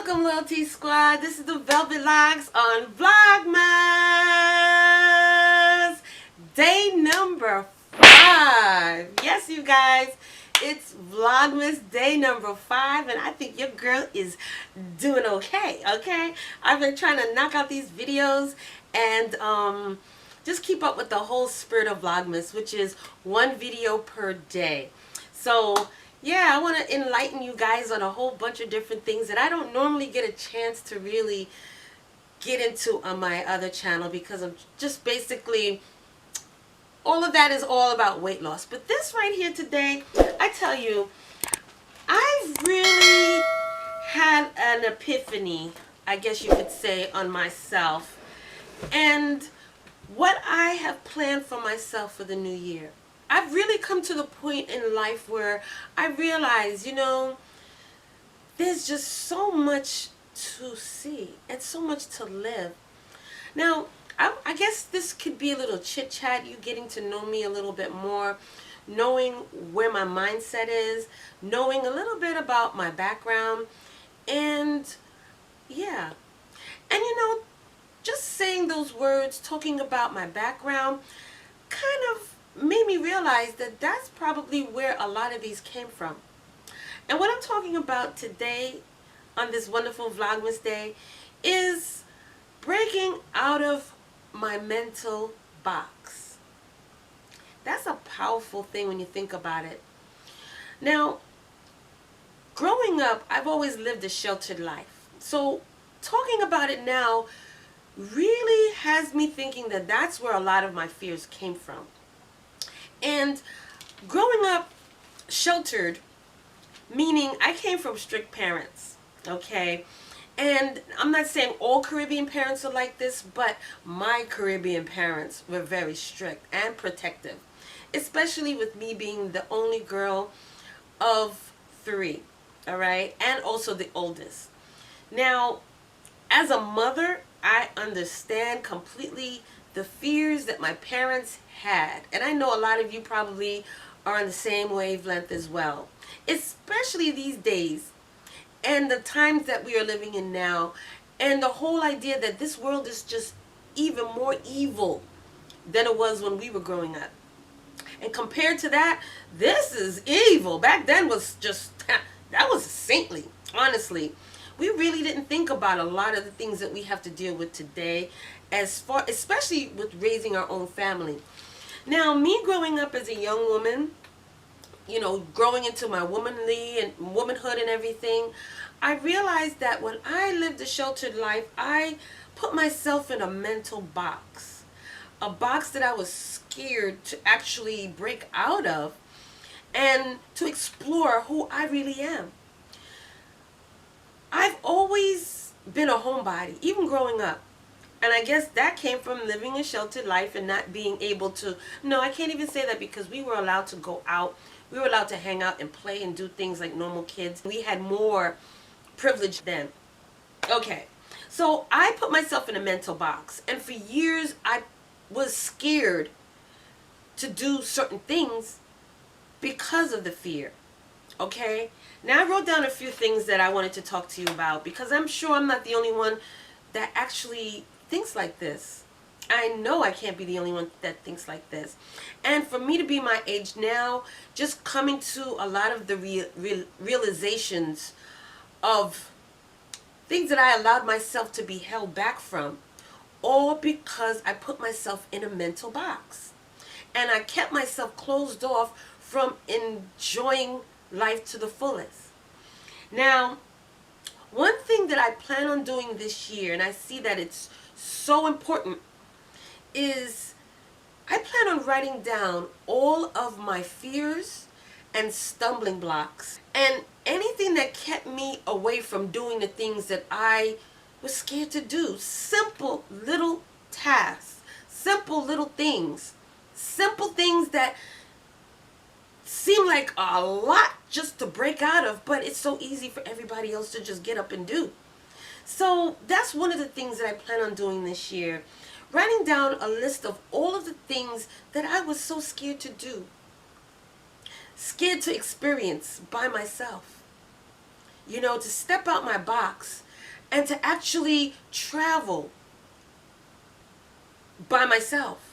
Welcome, Loyalty Squad. This is the Velvet Locks on Vlogmas. Day number 5. Yes, you guys, it's Vlogmas day number 5, and I think your girl is doing okay, okay? I've been trying to knock out these videos and just keep up with the whole spirit of Vlogmas, which is one video per day. So yeah, I want to enlighten you guys on a whole bunch of different things that I don't normally get a chance to really get into on my other channel, because I'm just basically, all of that is all about weight loss. But this right here today, I tell you, I've really had an epiphany, I guess you could say, on myself and what I have planned for myself for the new year. I've really come to the point in life where I realize, you know, there's just so much to see and so much to live. Now, I guess this could be a little chit chat, you getting to know me a little bit more, knowing where my mindset is, knowing a little bit about my background, and yeah. And you know, just saying those words, talking about my background, kind of made me realize that that's probably where a lot of these came from. And what I'm talking about today on this wonderful Vlogmas day is breaking out of my mental box. That's a powerful thing when you think about it. Now, growing up, I've always lived a sheltered life. So talking about it now really has me thinking that that's where a lot of my fears came from. And growing up sheltered, meaning I came from strict parents, okay? And I'm not saying all Caribbean parents are like this, but my Caribbean parents were very strict and protective, especially with me being the only girl of 3, all right? And also the oldest. Now, as a mother, I understand completely the fears that my parents had. And I know a lot of you probably are on the same wavelength as well. Especially these days and the times that we are living in now. And the whole idea that this world is just even more evil than it was when we were growing up. And compared to that, this is evil. Back then was just, that was saintly, honestly. We really didn't think about a lot of the things that we have to deal with today, especially with raising our own family. Now, me growing up as a young woman, you know, growing into my womanhood and everything, I realized that when I lived a sheltered life, I put myself in a mental box. A box that I was scared to actually break out of and to explore who I really am. I've always been a homebody, even growing up. And I guess that came from living a sheltered life and not being able to, no, I can't even say that, because we were allowed to go out. We were allowed to hang out and play and do things like normal kids. We had more privilege then. Okay, so I put myself in a mental box. And for years, I was scared to do certain things because of the fear. Okay, now I wrote down a few things that I wanted to talk to you about, because I'm sure I'm not the only one that actually thinks like this. I know I can't be the only one that thinks like this. And for me to be my age now, just coming to a lot of the realizations of things that I allowed myself to be held back from, all because I put myself in a mental box. And I kept myself closed off from enjoying life to the fullest. Now, one thing that I plan on doing this year, and I see that it's so important, is I plan on writing down all of my fears and stumbling blocks and anything that kept me away from doing the things that I was scared to do. Simple little tasks, simple little things, simple things that seem like a lot just to break out of, but it's so easy for everybody else to just get up and do. So that's one of the things that I plan on doing this year. Writing down a list of all of the things that I was so scared to do. Scared to experience by myself. You know, to step out my box and to actually travel by myself.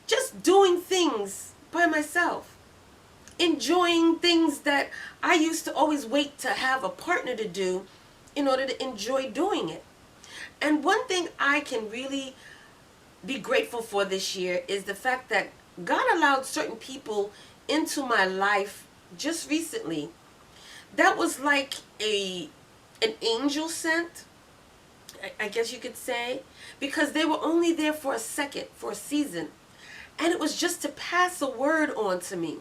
Just doing things by myself. Enjoying things that I used to always wait to have a partner to do in order to enjoy doing it. And one thing I can really be grateful for this year is the fact that God allowed certain people into my life just recently. That was like an angel sent, I guess you could say, because they were only there for a second, for a season. And it was just to pass a word on to me.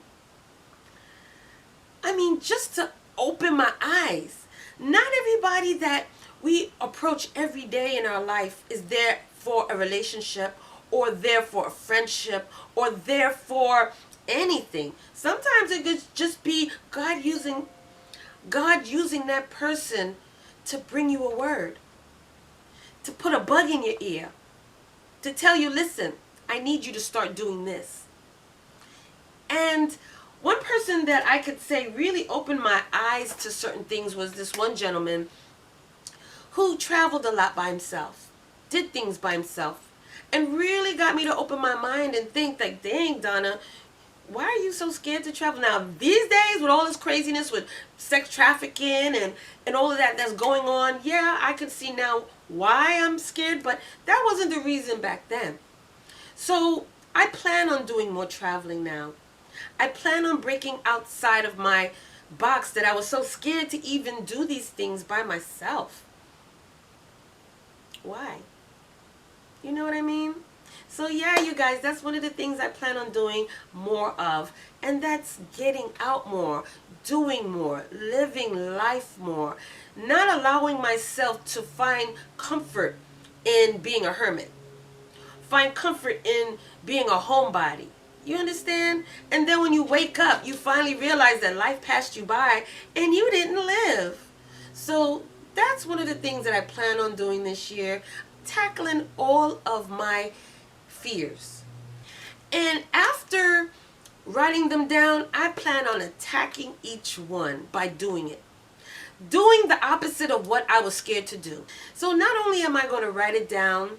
I mean, just to open my eyes. Not everybody that we approach every day in our life is there for a relationship or there for a friendship or there for anything. Sometimes it could just be God using that person to bring you a word, to put a bug in your ear, to tell you, listen, I need you to start doing this. And one person that I could say really opened my eyes to certain things was this one gentleman who traveled a lot by himself, did things by himself, and really got me to open my mind and think like, dang, Donna, why are you so scared to travel? Now, these days, with all this craziness with sex trafficking and all of that that's going on, yeah, I could see now why I'm scared, but that wasn't the reason back then. So I plan on doing more traveling now. I plan on breaking outside of my box that I was so scared to even do these things by myself. Why? You know what I mean? So yeah, you guys, that's one of the things I plan on doing more of. And that's getting out more, doing more, living life more. Not allowing myself to find comfort in being a hermit. Find comfort in being a homebody. You understand? And then when you wake up, you finally realize that life passed you by and you didn't live. So that's one of the things that I plan on doing this year. Tackling all of my fears. And after writing them down, I plan on attacking each one by doing it. Doing the opposite of what I was scared to do. So not only am I going to write it down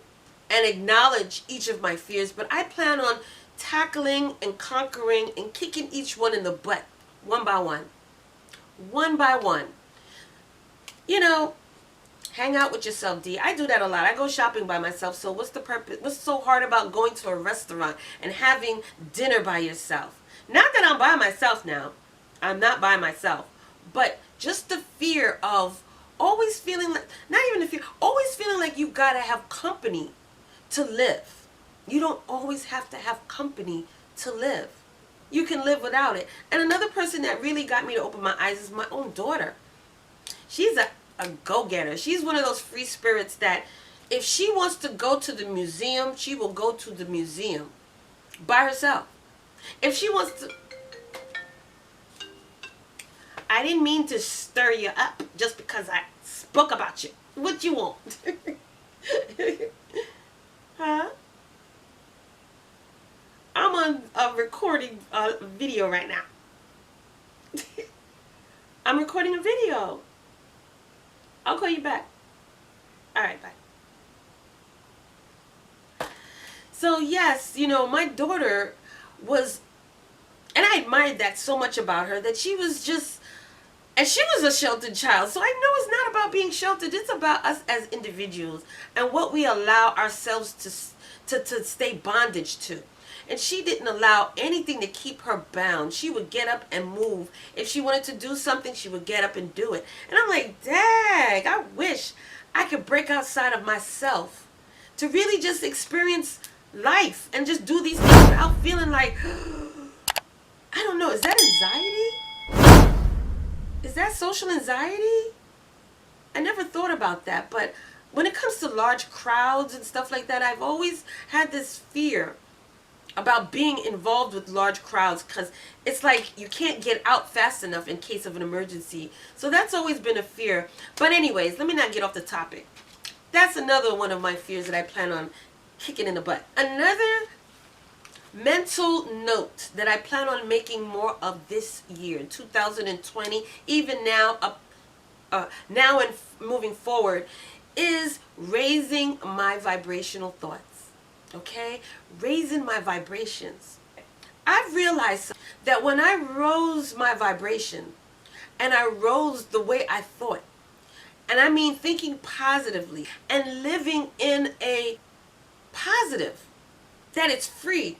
and acknowledge each of my fears, but I plan on tackling and conquering and kicking each one in the butt, one by one. One by one. You know, hang out with yourself, D. I do that a lot. I go shopping by myself, so what's the purpose? What's so hard about going to a restaurant and having dinner by yourself? Not that I'm by myself now. I'm not by myself. But just the fear of always feeling like, not even the fear, always feeling like you gotta have company to live. You don't always have to have company to live. You can live without it. And another person that really got me to open my eyes is my own daughter. She's a go-getter. She's one of those free spirits that if she wants to go to the museum, she will go to the museum by herself. If she wants to... I didn't mean to stir you up just because I spoke about you. What you want? Huh? I'm on a recording video right now. I'm recording a video. I'll call you back. Alright, bye. So yes, you know, my daughter was, and I admired that so much about her, that she was just, and she was a sheltered child. So I know it's not about being sheltered. It's about us as individuals and what we allow ourselves to stay bondage to. And she didn't allow anything to keep her bound. She would get up and move. If she wanted to do something, she would get up and do it. And I'm like, dang, I wish I could break outside of myself to really just experience life and just do these things without feeling like, I don't know, is that anxiety? Is that social anxiety? I never thought about that. But when it comes to large crowds and stuff like that, I've always had this fear about being involved with large crowds, because it's like you can't get out fast enough in case of an emergency. So that's always been a fear. But anyways, let me not get off the topic. That's another one of my fears that I plan on kicking in the butt. Another mental note that I plan on making more of this year, 2020, even now, now and moving forward, is raising my vibrational thoughts. Okay? Raising my vibrations. I've realized that when I rose my vibration and I rose the way I thought, and I mean thinking positively and living in a positive, that it's free,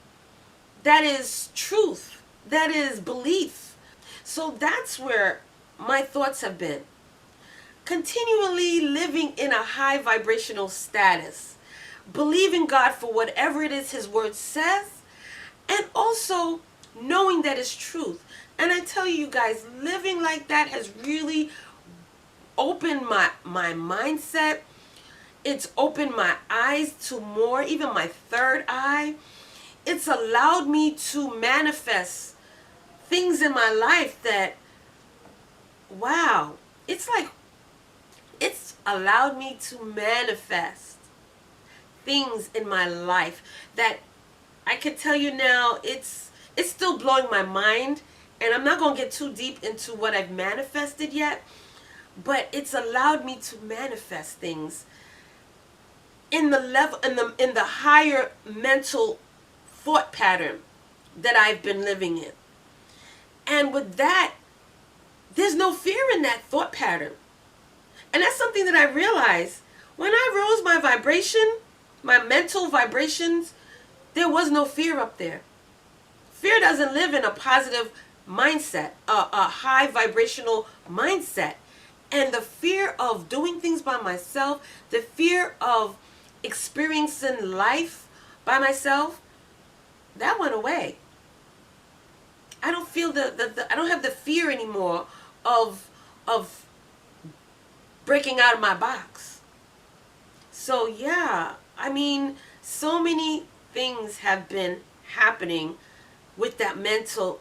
that is truth, that is belief. So that's where my thoughts have been. Continually living in a high vibrational status, believing God for whatever it is His Word says, and also knowing that it's truth. And I tell you guys, living like that has really opened my mindset. It's opened my eyes to more, even my third eye. It's allowed me to manifest things in my life that, wow, it's like, it's allowed me to manifest things in my life that I can tell you now, it's still blowing my mind, and I'm not going to get too deep into what I've manifested yet, but it's allowed me to manifest things in the level, in the higher mental thought pattern that I've been living in. And with that, there's no fear in that thought pattern. And that's something that I realized. When I rose my vibration, my mental vibrations, there was no fear up there. Fear doesn't live in a positive mindset, a high vibrational mindset. And the fear of doing things by myself, the fear of experiencing life by myself, that went away. I don't feel I don't have the fear anymore of breaking out of my box. So yeah, I mean, so many things have been happening with that mental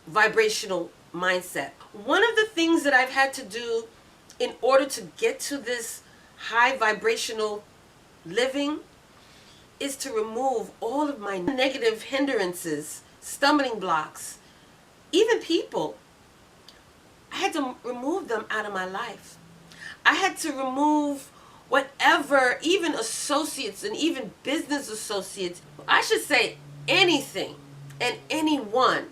vibrational mindset. One of the things that I've had to do in order to get to this high vibrational living is to remove all of my negative hindrances, stumbling blocks, even people. I had to remove them out of my life. I had to remove whatever, even associates and even business associates, I should say anything and anyone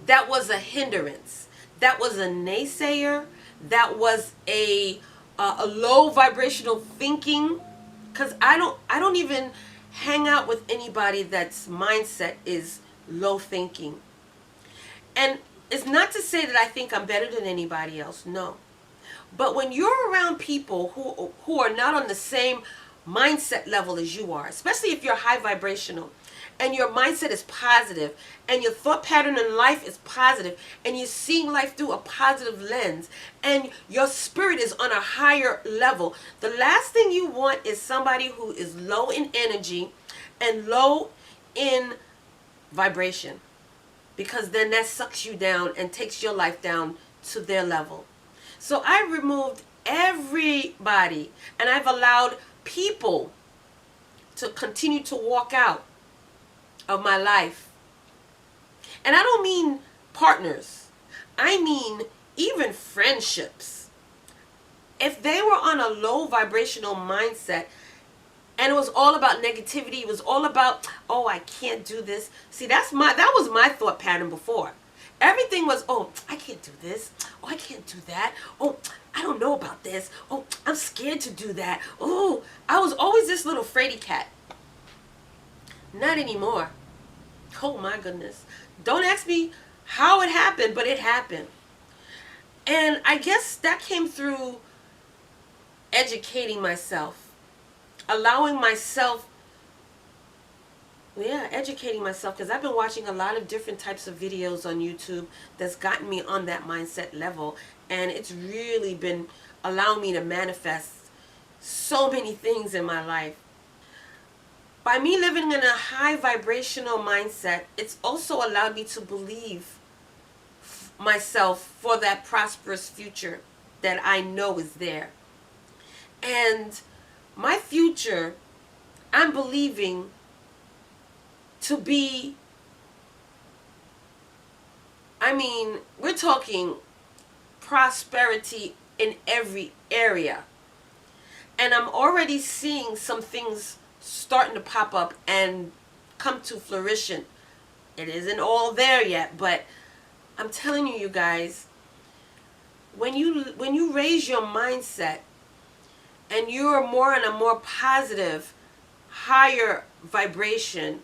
that was a hindrance, that was a naysayer, that was a low vibrational thinking. Because I don't even hang out with anybody that's mindset is low thinking. And it's not to say that I think I'm better than anybody else, no. But when you're around people who are not on the same mindset level as you are, especially if you're high vibrational, and your mindset is positive, and your thought pattern in life is positive, and you're seeing life through a positive lens, and your spirit is on a higher level, the last thing you want is somebody who is low in energy and low in vibration, because then that sucks you down and takes your life down to their level. So I removed everybody, and I've allowed people to continue to walk out of my life. And I don't mean partners. I mean even friendships. If they were on a low vibrational mindset and it was all about negativity, it was all about, oh, I can't do this. See, that was my thought pattern before. Everything was, oh, I can't do this. Oh, I can't do that. Oh, I don't know about this. Oh, I'm scared to do that. Oh, I was always this little fraidy cat. Not anymore. Oh my goodness. Don't ask me how it happened, but it happened. And I guess that came through educating myself. Allowing myself, educating myself, because I've been watching a lot of different types of videos on YouTube that's gotten me on that mindset level, and it's really been allowing me to manifest so many things in my life. By me living in a high vibrational mindset, it's also allowed me to believe myself for that prosperous future that I know is there. And my future, I'm believing to be, I mean, we're talking prosperity in every area. And I'm already seeing some things starting to pop up and come to fruition. It isn't all there yet, but I'm telling you, you guys, when you raise your mindset and you're more on a more positive, higher vibration,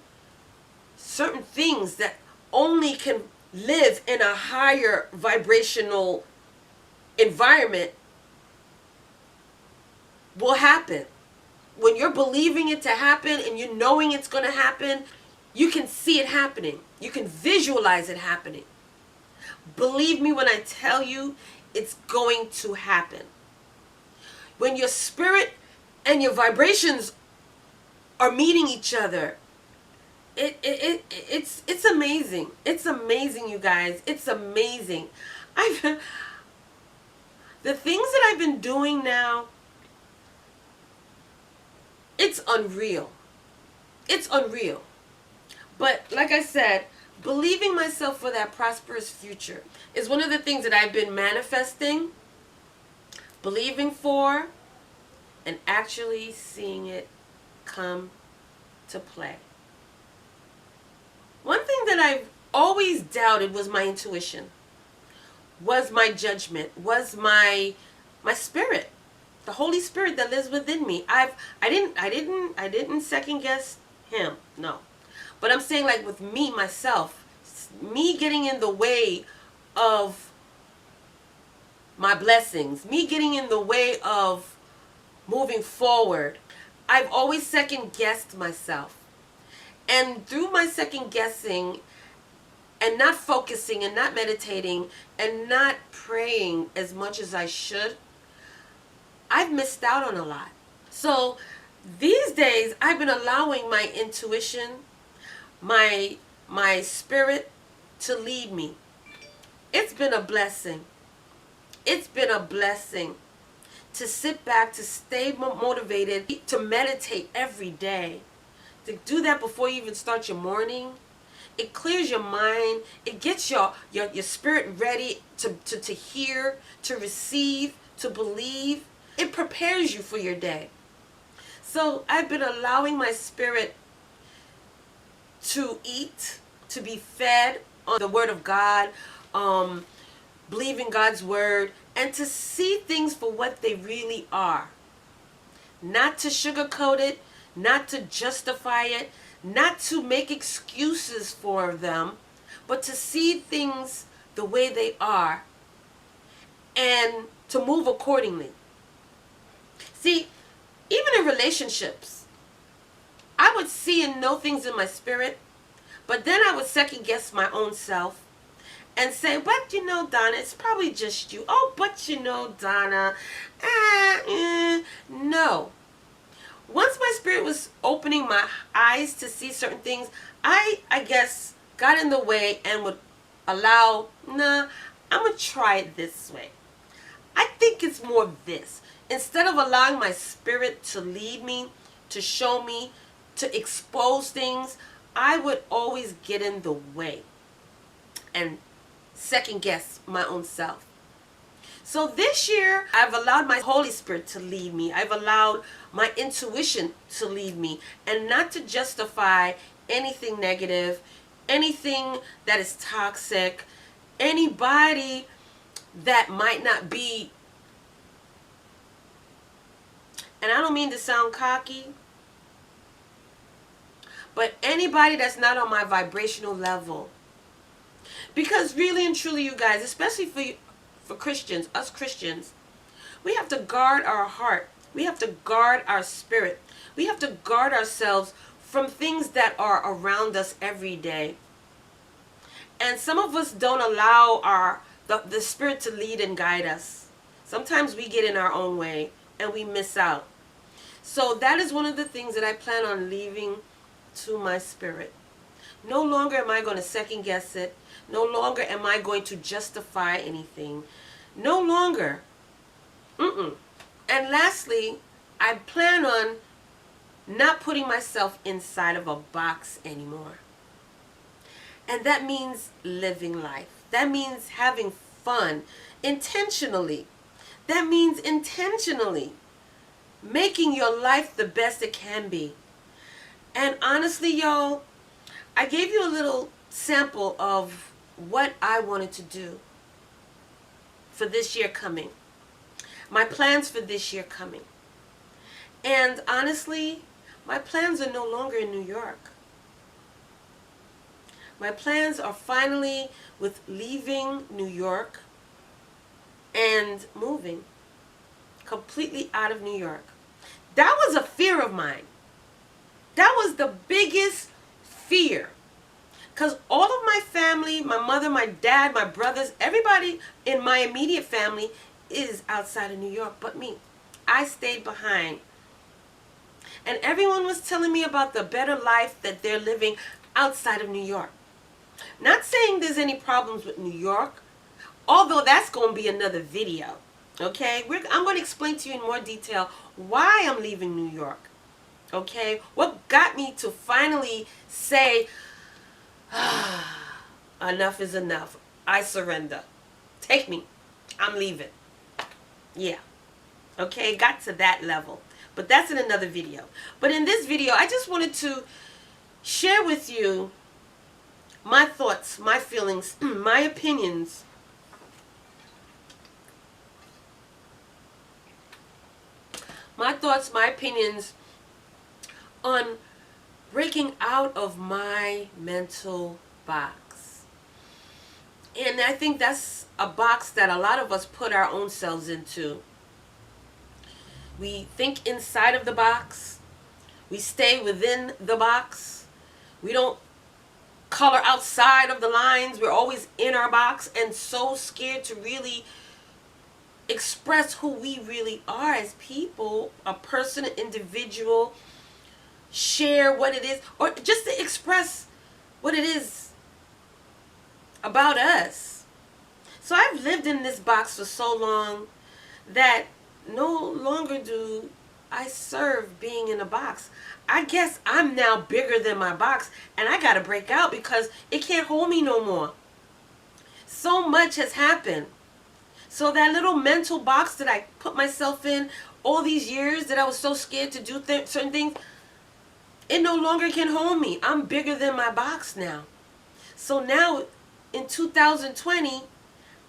certain things that only can live in a higher vibrational environment will happen. When you're believing it to happen and you're knowing it's going to happen, you can see it happening. You can visualize it happening. Believe me when I tell you, it's going to happen. When your spirit and your vibrations are meeting each other, it's amazing. It's amazing, you guys. It's amazing. The things that I've been doing now, it's unreal. It's unreal. But like I said, believing myself for that prosperous future is one of the things that I've been manifesting, believing for, and actually seeing it come to play. One thing that I've always doubted was my intuition, was my judgment, was my spirit, the Holy Spirit that lives within me. I didn't second guess him, no. But I'm saying, like, with me, myself, me getting in the way of my blessings, me getting in the way of moving forward, I've always second guessed myself. And through my second guessing and not focusing and not meditating and not praying as much as I should, I've missed out on a lot. So these days I've been allowing my intuition, my spirit to lead me. It's been a blessing. It's been a blessing to sit back, to stay motivated, to meditate every day. To do that before you even start your morning. It clears your mind. It gets your spirit ready to hear, to receive, to believe. It prepares you for your day. So I've been allowing my spirit to eat, to be fed on the Word of God, believe in God's Word, and to see things for what they really are. Not to sugarcoat it, not to justify it, not to make excuses for them, but to see things the way they are and to move accordingly. See, even in relationships, I would see and know things in my spirit, but then I would second guess my own self and say, but you know, Donna, it's probably just you. Oh, but you know, Donna, no. Once my spirit was opening my eyes to see certain things, I guess got in the way and would allow, nah, I'm going to try it this way. I think it's more this. Instead of allowing my spirit to lead me, to show me, to expose things, I would always get in the way and second guess my own self. So this year, I've allowed my Holy Spirit to lead me. I've allowed my intuition to lead me, and not to justify anything negative, anything that is toxic, anybody that might not be, and I don't mean to sound cocky, but anybody that's not on my vibrational level. Because really and truly, you guys, especially for Christians, us Christians, we have to guard our heart. We have to guard our spirit. We have to guard ourselves from things that are around us every day. And some of us don't allow the spirit to lead and guide us. Sometimes we get in our own way and we miss out. So that is one of the things that I plan on leaving to my spirit. No longer am I going to second guess it. No longer am I going to justify anything. No longer. And lastly, I plan on not putting myself inside of a box anymore. And that means living life. That means having fun intentionally. That means intentionally making your life the best it can be. And honestly, y'all, I gave you a little sample of what I wanted to do for this year coming. My plans for this year coming. And honestly, my plans are no longer in New York. My plans are finally with leaving New York and moving completely out of New York. That was a fear of mine. That was the biggest fear. Because all of my family, my mother, my dad, my brothers, everybody in my immediate family is outside of New York but me. I stayed behind. And everyone was telling me about the better life that they're living outside of New York. Not saying there's any problems with New York, although that's going to be another video. Okay? I'm going to explain to you in more detail why I'm leaving New York. Okay? What got me to finally say, enough is enough. I surrender. Take me. I'm leaving. Yeah. Okay? Got to that level. But that's in another video. But in this video, I just wanted to share with you my thoughts, my feelings, my opinions on breaking out of my mental box. And I think that's a box that a lot of us put our own selves into. We think inside of the box. We stay within the box. We don't color outside of the lines. We're always in our box and so scared to really express who we really are as people, a person, an individual, share what it is, or just to express what it is about us. So I've lived in this box for so long that no longer do I serve being in a box. I guess I'm now bigger than my box, and I got to break out because it can't hold me no more. So much has happened. So that little mental box that I put myself in all these years that I was so scared to do certain things, it no longer can hold me. I'm bigger than my box now. So now in 2020,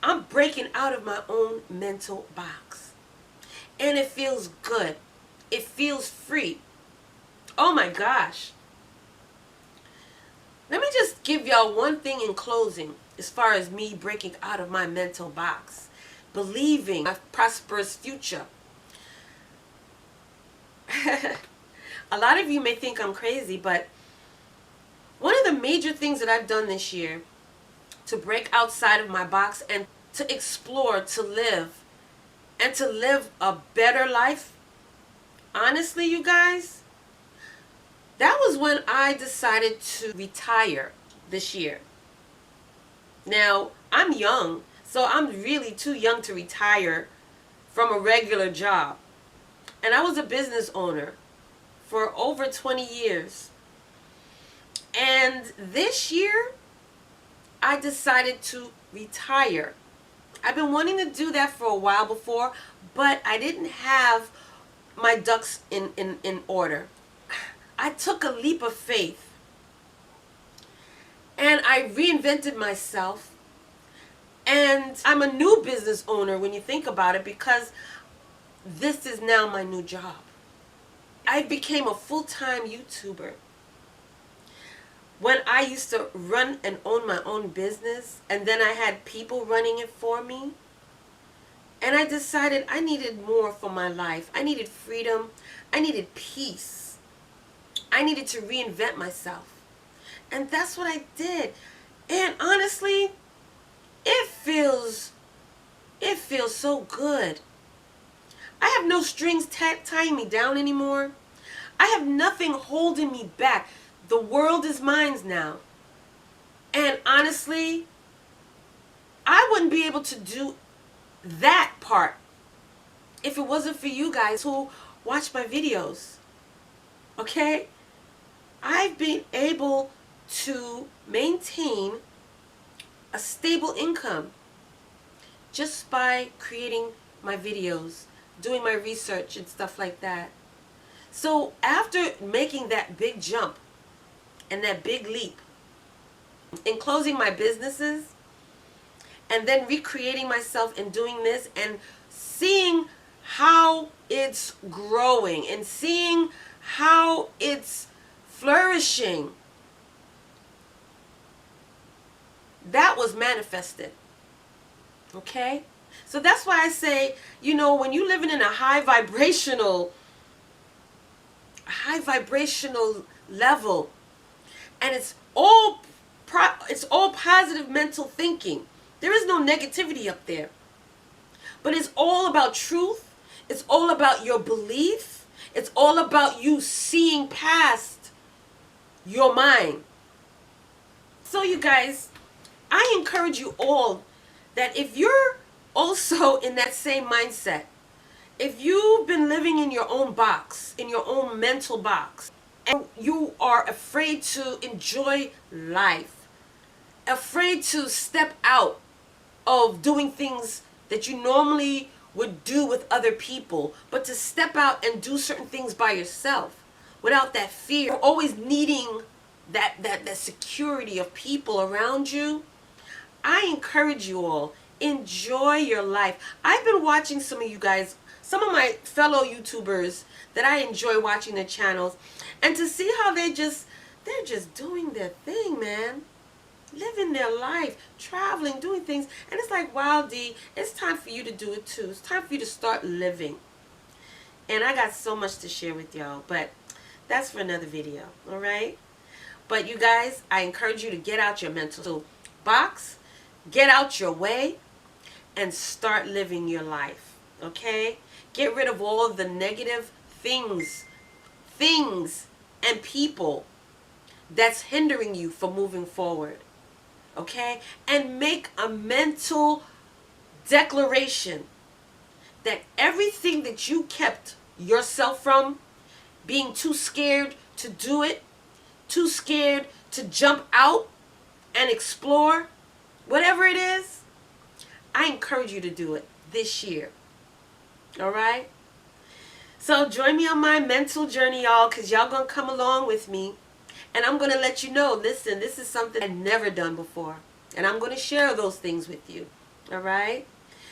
I'm breaking out of my own mental box. And it feels good. It feels free. Oh my gosh. Let me just give y'all one thing in closing as far as me breaking out of my mental box. Believing a prosperous future. A lot of you may think I'm crazy, but one of the major things that I've done this year to break outside of my box and to explore, to live, and to live a better life, honestly, you guys, that was when I decided to retire this year. Now, I'm young, so I'm really too young to retire from a regular job. And I was a business owner for over 20 years. And this year, I decided to retire. I've been wanting to do that for a while before, but I didn't have my ducks in order. I took a leap of faith. And I reinvented myself. And I'm a new business owner when you think about it, because this is now my new job. I became a full-time YouTuber. When I used to run and own my own business, and then I had people running it for me, and I decided I needed more for my life. I needed freedom. I needed peace. I needed to reinvent myself. And that's what I did. And honestly, it feels so good. I have no strings tying me down anymore. I have nothing holding me back. The world is mine now. And honestly, I wouldn't be able to do that part if it wasn't for you guys who watch my videos. Okay? I've been able to maintain a stable income just by creating my videos, doing my research and stuff like that. So after making that big jump and that big leap in closing my businesses and then recreating myself and doing this and seeing how it's growing and seeing how it's flourishing, that was manifested. Okay? So that's why I say, you know, when you're living in a high vibrational level, and it's all positive mental thinking. There is no negativity up there. But it's all about truth. It's all about your belief. It's all about you seeing past your mind. So you guys, I encourage you all that if you're also in that same mindset, if you've been living in your own box, in your own mental box, and you are afraid to enjoy life, afraid to step out of doing things that you normally would do with other people, but to step out and do certain things by yourself without that fear, always needing that security of people around you, I encourage you all, enjoy your life. I've been watching some of you guys, some of my fellow YouTubers that I enjoy watching their channels, and to see how they're just doing their thing, man. Living their life, traveling, doing things. And it's like, wow, D, it's time for you to do it too. It's time for you to start living. And I got so much to share with y'all, but that's for another video, all right? But you guys, I encourage you to get out your mental box, get out your way, and start living your life, okay? Get rid of all of the negative things and people that's hindering you from moving forward. Okay? And make a mental declaration that everything that you kept yourself from, being too scared to do it, too scared to jump out and explore, whatever it is, I encourage you to do it this year. All right? So join me on my mental journey, y'all, because y'all going to come along with me. And I'm going to let you know, listen, this is something I've never done before. And I'm going to share those things with you. All right?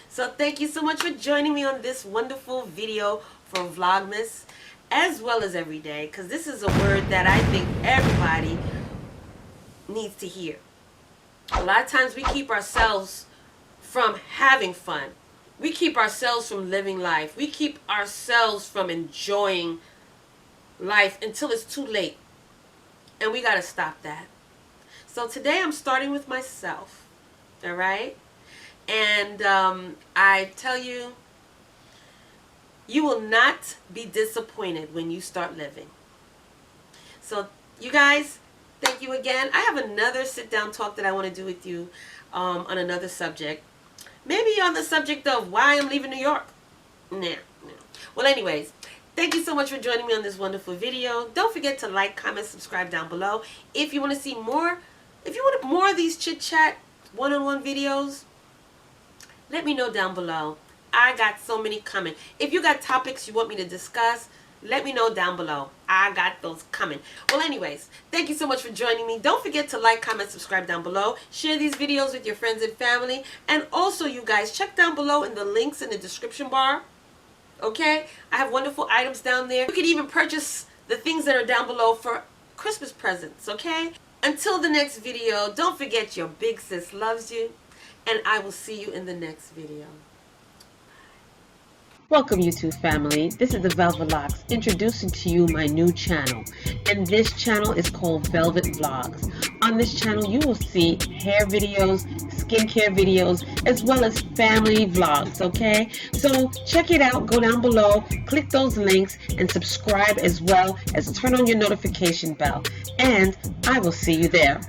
So thank you so much for joining me on this wonderful video for Vlogmas, as well as every day. Because this is a word that I think everybody needs to hear. A lot of times we keep ourselves from having fun. We keep ourselves from living life. We keep ourselves from enjoying life until it's too late. And we got to stop that. So today I'm starting with myself. All right? And I tell you, you will not be disappointed when you start living. So you guys, thank you again. I have another sit-down talk that I want to do with you on another subject. Maybe on the subject of why I'm leaving New York. Nah. Well, anyways, thank you so much for joining me on this wonderful video. Don't forget to like, comment, subscribe down below. If you want to see more, if you want more of these chit-chat one-on-one videos, let me know down below. I got so many coming. If you got topics you want me to discuss, let me know down below. I got those coming. Well, anyways, thank you so much for joining me. Don't forget to like, comment, subscribe down below. Share these videos with your friends and family. And also, you guys, check down below in the links in the description bar. Okay? I have wonderful items down there. You can even purchase the things that are down below for Christmas presents. Okay? Until the next video, don't forget your big sis loves you. And I will see you in the next video. Welcome, YouTube family. This is the Velvet Locks introducing to you my new channel. And this channel is called Velvet Vlogs. On this channel, you will see hair videos, skincare videos, as well as family vlogs, okay? So check it out. Go down below, click those links, and subscribe as well as turn on your notification bell. And I will see you there.